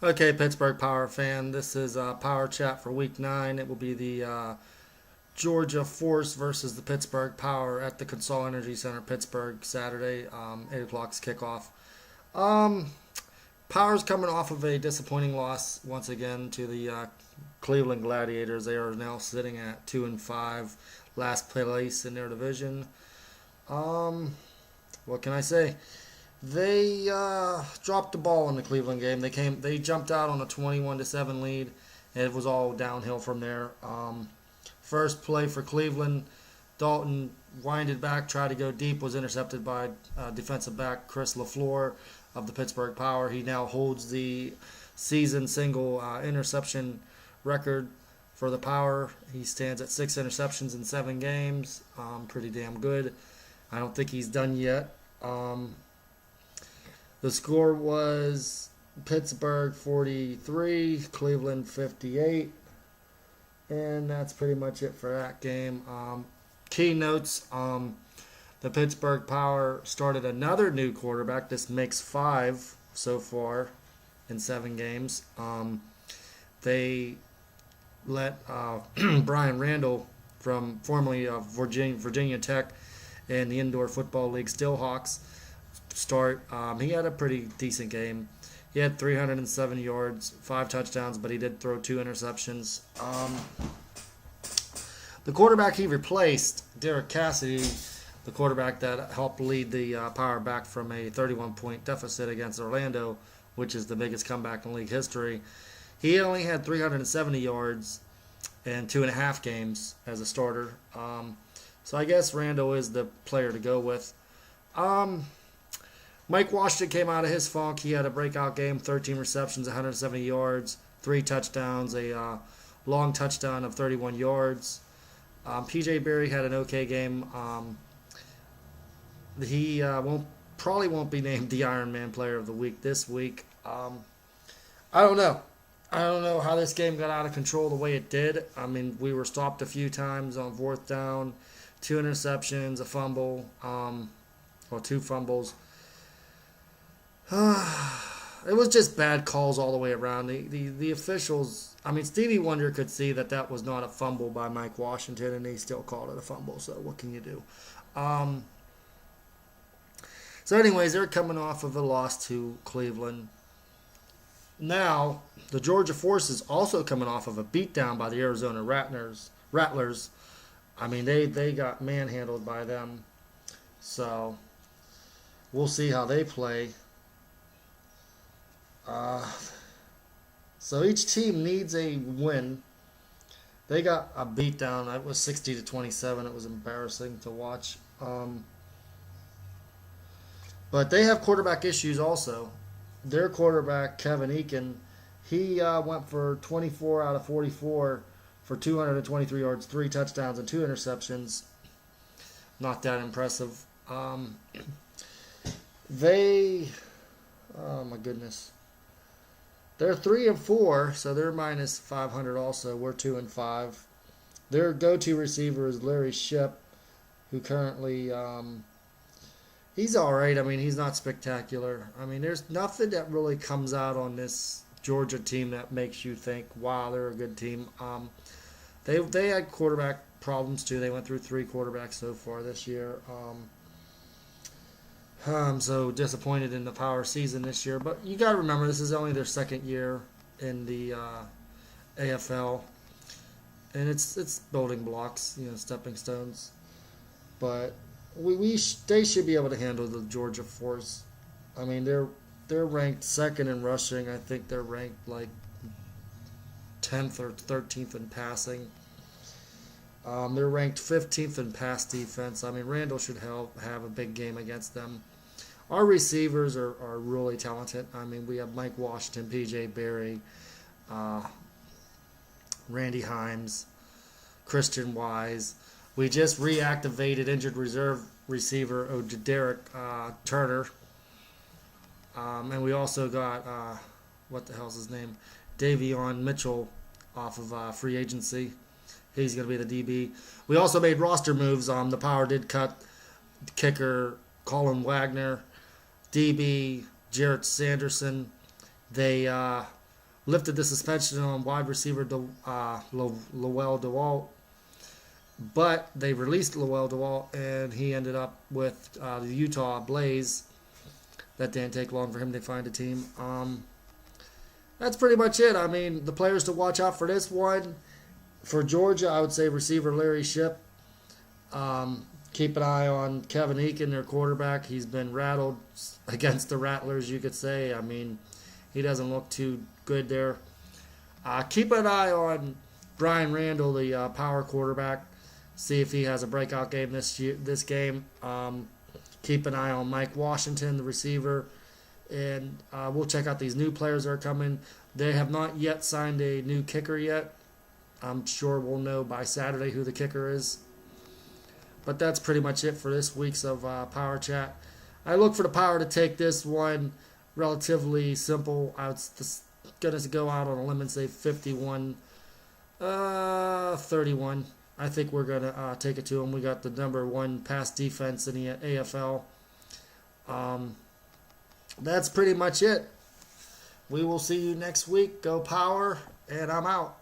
Okay, Pittsburgh Power fan. This is Power Chat for Week 9. It will be the Georgia Force versus the Pittsburgh Power at the Consol Energy Center, Pittsburgh, Saturday, 8 o'clock's kickoff. Um, Power's coming off of a disappointing loss once again to the Cleveland Gladiators. They are now sitting at 2-5, last place in their division. Um, what can I say? They dropped the ball in the Cleveland game. They jumped out on a 21-7 lead, and it was all downhill from there. First play for Cleveland, Dalton winded back, tried to go deep, was intercepted by defensive back Chris LaFleur of the Pittsburgh Power. He now holds the season single interception record for the Power. He stands at 6 interceptions in 7 games. Pretty damn good. I don't think he's done yet. The score was Pittsburgh 43, Cleveland 58, and that's pretty much it for that game. Key notes, the Pittsburgh Power started another new quarterback. This makes 5 so far in 7 games. They let Brian Randall, from formerly of Virginia Tech and the Indoor Football League Steelhawks, start. He had a pretty decent game. He had 307 yards, 5 touchdowns, but he did throw 2 interceptions. The quarterback he replaced, Derek Cassidy, the quarterback that helped lead the Power back from a 31-point deficit against Orlando, which is the biggest comeback in league history. He only had 370 yards in 2.5 games as a starter. So I guess Randall is the player to go with. Mike Washington came out of his funk. He had a breakout game, 13 receptions, 170 yards, 3 touchdowns, a long touchdown of 31 yards. P.J. Barry had an okay game. He probably won't be named the Iron Man Player of the Week this week. I don't know. I don't know how this game got out of control the way it did. I mean, we were stopped a few times on 4th down, 2 interceptions, a fumble, or 2 fumbles. It was just bad calls all the way around. The officials, I mean, Stevie Wonder could see that was not a fumble by Mike Washington, and he still called it a fumble. So what can you do? So anyways, they're coming off of a loss to Cleveland. Now, the Georgia Force is also coming off of a beatdown by the Arizona Rattlers. I mean, they got manhandled by them. So we'll see how they play. So each team needs a win. They got a beatdown. It was 60-27. It was embarrassing to watch. But they have quarterback issues also. Their quarterback, Kevin Eakin, he went for 24 out of 44 for 223 yards, 3 touchdowns, and 2 interceptions. Not that impressive. Oh my goodness. They're 3-4, so they're minus 500 also. We're 2-5. Their go-to receiver is Larry Shipp, who currently, he's all right. I mean, he's not spectacular. I mean, there's nothing that really comes out on this Georgia team that makes you think, wow, they're a good team. They had quarterback problems too. They went through 3 quarterbacks so far this year. I'm so disappointed in the Power season this year, but you got to remember this is only their 2nd year in the AFL, and it's building blocks, stepping stones. But they should be able to handle the Georgia Force. I mean, they're ranked 2nd in rushing. I think they're ranked like 10th or 13th in passing. They're ranked 15th in pass defense. I mean, Randall should have a big game against them. Our receivers are really talented. I mean, we have Mike Washington, P.J. Barry, Randy Himes, Christian Wise. We just reactivated injured reserve receiver Derek Turner. And we also got, what the hell's his name? Davion Mitchell off of free agency. He's going to be the DB. We also made roster moves. The Power did cut kicker Colin Wagner, DB Jarrett Sanderson. They lifted the suspension on wide receiver Lowell DeWalt, but they released Lowell DeWalt, and he ended up with the Utah Blaze. That didn't take long for him to find a team. That's pretty much it. I mean, the players to watch out for this one. For Georgia, I would say receiver Larry Shipp. Keep an eye on Kevin Eakin, their quarterback. He's been rattled against the Rattlers, you could say. I mean, he doesn't look too good there. Keep an eye on Brian Randall, the power quarterback. See if he has a breakout game this game. Keep an eye on Mike Washington, the receiver. And we'll check out these new players that are coming. They have not yet signed a new kicker yet. I'm sure we'll know by Saturday who the kicker is. But that's pretty much it for this week's of Power Chat. I look for the Power to take this one relatively simple. I was going to go out on a limb and say 51-31. I think we're going to take it to them. We got the number one pass defense in the AFL. That's pretty much it. We will see you next week. Go Power, and I'm out.